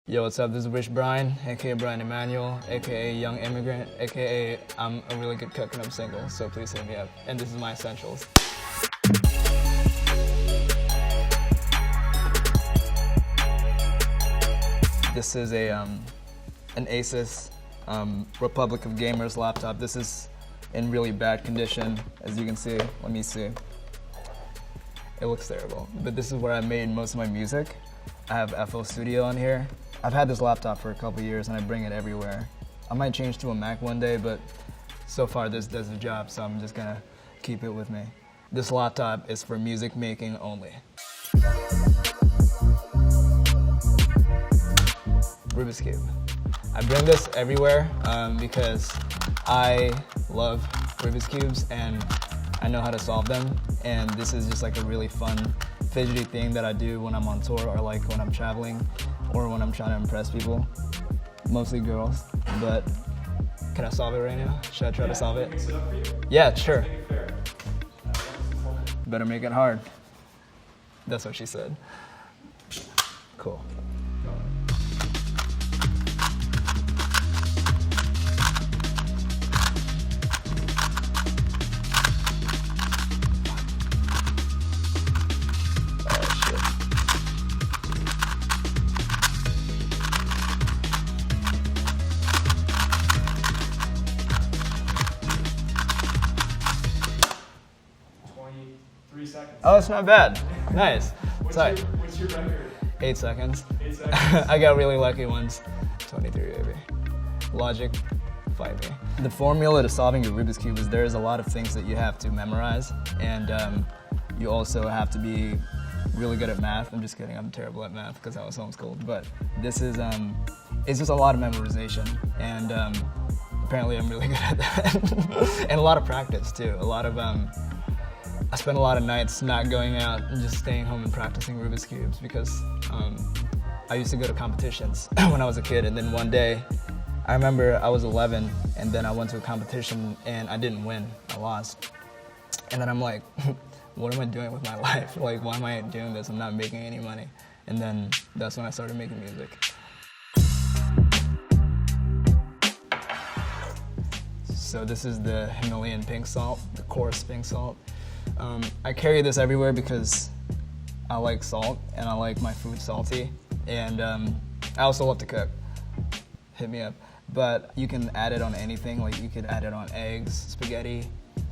Yo, what's up? This is Rich Brian, aka Brian Emmanuel, aka Young Immigrant, aka I'm a really good cook and I'm single, so please hit me up. And this is my essentials. This is an Asus Republic of Gamers laptop. This is in really bad condition, as you can see. Let me see. It looks terrible, but this is where I made most of my music. I have FL Studio on here. I've had this laptop for a couple years and I bring it everywhere. I might change to a Mac one day, but so far this does the job, so I'm just gonna keep it with me. This laptop is for music making only. Rubiks Cube. I bring this everywhere because I love Rubiks Cubes and I know how to solve them, and this is just like a really fun, fidgety thing that I do when I'm on tour or like when I'm traveling or when I'm trying to impress people, mostly girls. But can I solve it right now? Should I try to solve it? Mix it up for you? Yeah, sure. Better make it hard. That's what she said. Cool. Oh, it's not bad. Nice. What's your record? 8 seconds. 8 seconds. I got really lucky ones. 23, baby. Logic, fight me. The formula to solving your Rubik's Cube is there's a lot of things that you have to memorize, and you also have to be really good at math. I'm just kidding, I'm terrible at math because I was homeschooled, but this is, it's just a lot of memorization, and apparently I'm really good at that. And a lot of practice too. A lot of, I spent a lot of nights not going out and just staying home and practicing Rubik's Cubes because I used to go to competitions when I was a kid, and then one day, I remember I was 11 and then I went to a competition and I didn't win, I lost. And then I'm like, what am I doing with my life? Like, why am I doing this? I'm not making any money. And then that's when I started making music. So this is the Himalayan pink salt, the coarse pink salt. I carry this everywhere because I like salt and I like my food salty, and I also love to cook. Hit me up. But you can add it on anything, like you could add it on eggs, spaghetti.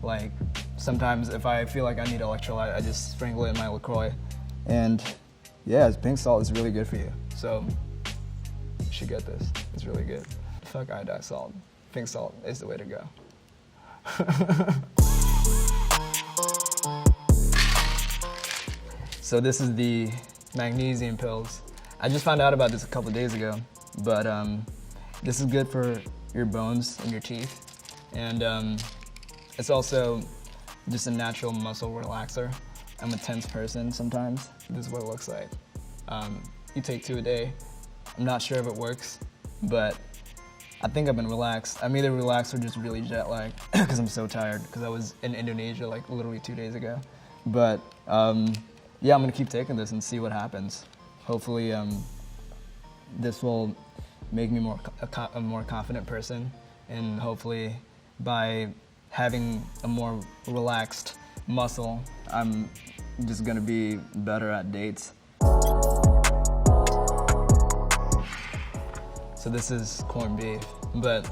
Like sometimes if I feel like I need electrolyte, I just sprinkle it in my LaCroix. And yeah, pink salt is really good for you. So you should get this, it's really good. Fuck iodized salt. Pink salt is the way to go. So this is the magnesium pills. I just found out about this a couple days ago, but this is good for your bones and your teeth. And it's also just a natural muscle relaxer. I'm a tense person sometimes. This is what it looks like. You take 2 a day. I'm not sure if it works, but I think I've been relaxed. I'm either relaxed or just really jet lagged because I'm so tired because I was in Indonesia like literally 2 days ago. But yeah, I'm gonna keep taking this and see what happens. Hopefully this will make me a more confident person, and hopefully by having a more relaxed muscle, I'm just gonna be better at dates. So this is corned beef, but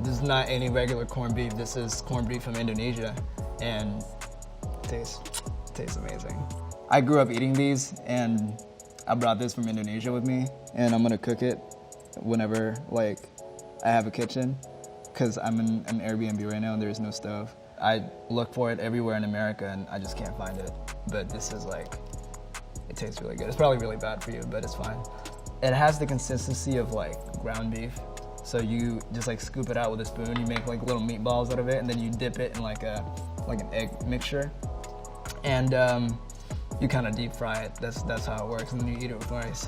this is not any regular corned beef. This is corned beef from Indonesia, and it tastes amazing. I grew up eating these, and I brought this from Indonesia with me, and I'm gonna cook it whenever like I have a kitchen, because I'm in an Airbnb right now and there's no stove. I look for it everywhere in America and I just can't find it. But this is like, it tastes really good. It's probably really bad for you, but it's fine. It has the consistency of like ground beef. So you just like scoop it out with a spoon, you make like little meatballs out of it, and then you dip it in like an egg mixture. And you kind of deep fry it. That's how it works, and then you eat it with rice.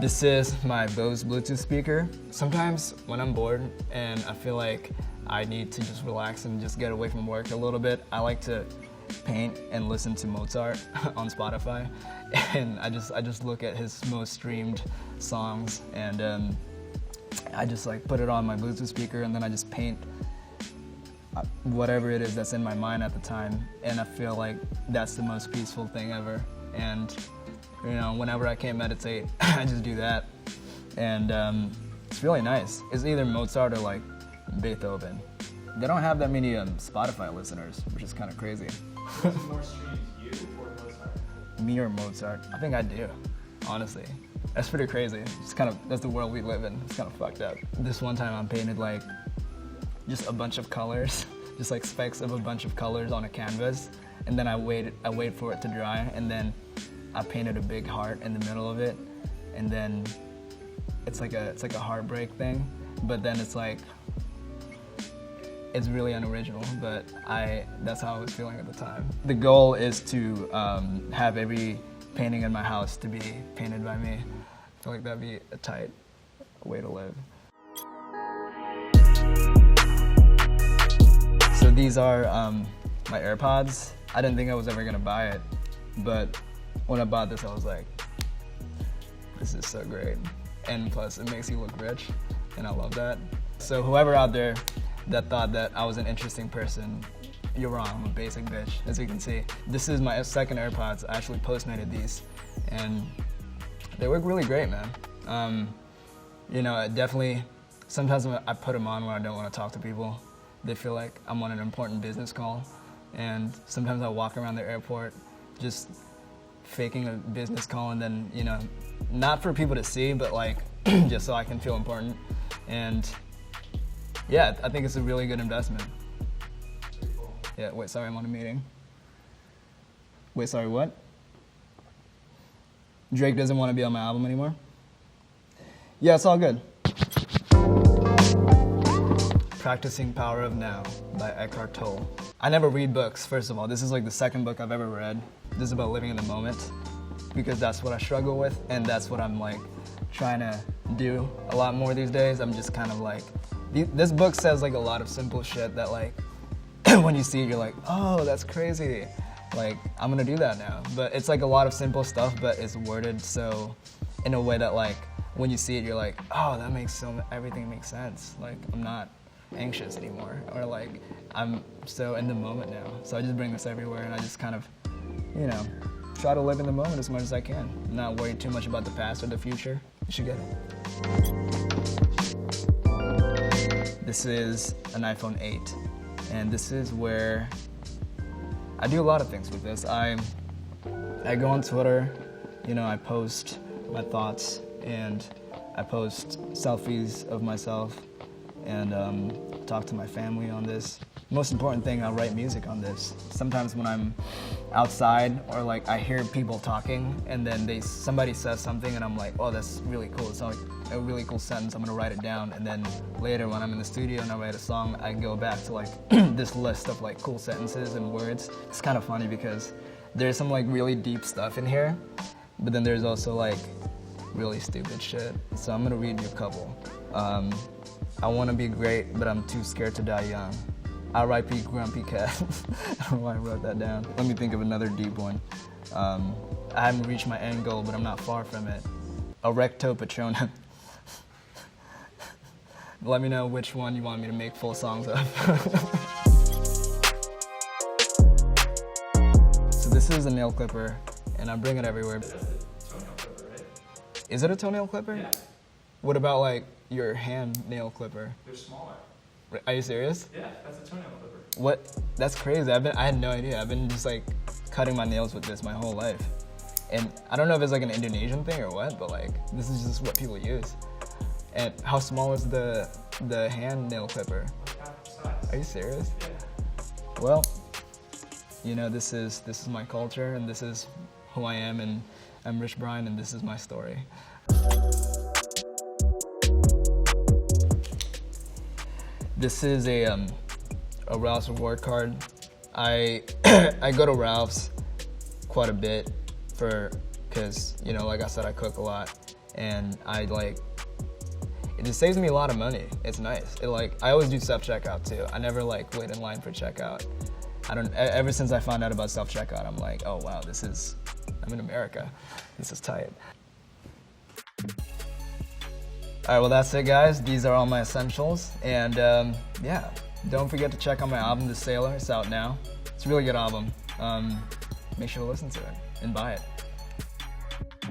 This is my Bose Bluetooth speaker. Sometimes when I'm bored and I feel like I need to just relax and just get away from work a little bit, I like to paint and listen to Mozart on Spotify, and I just look at his most streamed songs, and I just like put it on my Bluetooth speaker, and then I just paint whatever it is that's in my mind at the time, and I feel like that's the most peaceful thing ever. And you know, whenever I can't meditate, I just do that, and it's really nice. It's either Mozart or like Beethoven. They don't have that many Spotify listeners, which is kind of crazy. What's more streams, you or Mozart? Me or Mozart? I think I do, honestly. That's pretty crazy. It's kind of, that's the world we live in. It's kind of fucked up. This one time I painted like just a bunch of colors, just like specks of a bunch of colors on a canvas, and then I waited for it to dry, and then I painted a big heart in the middle of it, and then it's like a heartbreak thing, but then it's like, it's really unoriginal, but that's how I was feeling at the time. The goal is to have every painting in my house to be painted by me. I feel like that'd be a tight way to live. So these are my AirPods. I didn't think I was ever gonna buy it, but when I bought this, I was like, this is so great. And plus, it makes you look rich, and I love that. So whoever out there that thought that I was an interesting person, you're wrong. I'm a basic bitch, as you can see. This is my second AirPods. I actually post-mated these, and they work really great, man. You know, definitely, sometimes I put them on when I don't want to talk to people. They feel like I'm on an important business call, and sometimes I walk around the airport just faking a business call, and then, you know, not for people to see, but like, just so I can feel important. And yeah, I think it's a really good investment. Yeah, wait, sorry, I'm on a meeting. Wait, sorry, what? Drake doesn't want to be on my album anymore? Yeah, it's all good. Practicing Power of Now by Eckhart Tolle. I never read books, first of all. This is like the second book I've ever read. This is about living in the moment, because that's what I struggle with, and that's what I'm like trying to do a lot more these days. I'm just kind of like, this book says like a lot of simple shit that like, when you see it, you're like, oh, that's crazy. Like, I'm gonna do that now. But it's like a lot of simple stuff, but it's worded so in a way that like, when you see it, you're like, oh, that makes everything makes sense. Like, I'm not anxious anymore, or like, I'm so in the moment now. So I just bring this everywhere, and I just kind of, you know, try to live in the moment as much as I can. Not worry too much about the past or the future. You should get it. This is an iPhone 8, and this is where I do a lot of things with this. I go on Twitter, you know, I post my thoughts, and I post selfies of myself, and talk to my family on this. Most important thing, I'll write music on this. Sometimes when I'm outside, or like I hear people talking, and then somebody says something, and I'm like, oh, that's really cool. It's like a really cool sentence. I'm gonna write it down, and then later when I'm in the studio and I write a song, I go back to like this list of like cool sentences and words. It's kind of funny because there's some like really deep stuff in here, but then there's also like really stupid shit. So I'm gonna read you a couple. I want to be great, but I'm too scared to die young. R.I.P. Grumpy Cat. I don't know why I wrote that down. Let me think of another deep one. I haven't reached my end goal, but I'm not far from it. Erecto Patronum. Let me know which one you want me to make full songs of. So this is a nail clipper, and I bring it everywhere. That's a toenail clipper, right? Is it a toenail clipper? Yeah. What about like your hand nail clipper? They're smaller. Are you serious? Yeah, that's a toenail clipper. What? That's crazy. I had no idea. I've been just like cutting my nails with this my whole life. And I don't know if it's like an Indonesian thing or what, but like this is just what people use. And how small is the hand nail clipper? Like half the size. Are you serious? Yeah. Well, you know, this is my culture, and this is who I am, and I'm Rich Brian, and this is my story. This is a Ralph's reward card. I go to Ralph's quite a bit because, you know, like I said, I cook a lot, and it just saves me a lot of money. It's nice. I always do self-checkout too. I never like wait in line for checkout. Ever since I found out about self-checkout, I'm like, oh wow, I'm in America. This is tight. All right, well that's it guys. These are all my essentials. And yeah, don't forget to check out my album, The Sailor. It's out now. It's a really good album. Make sure to listen to it and buy it.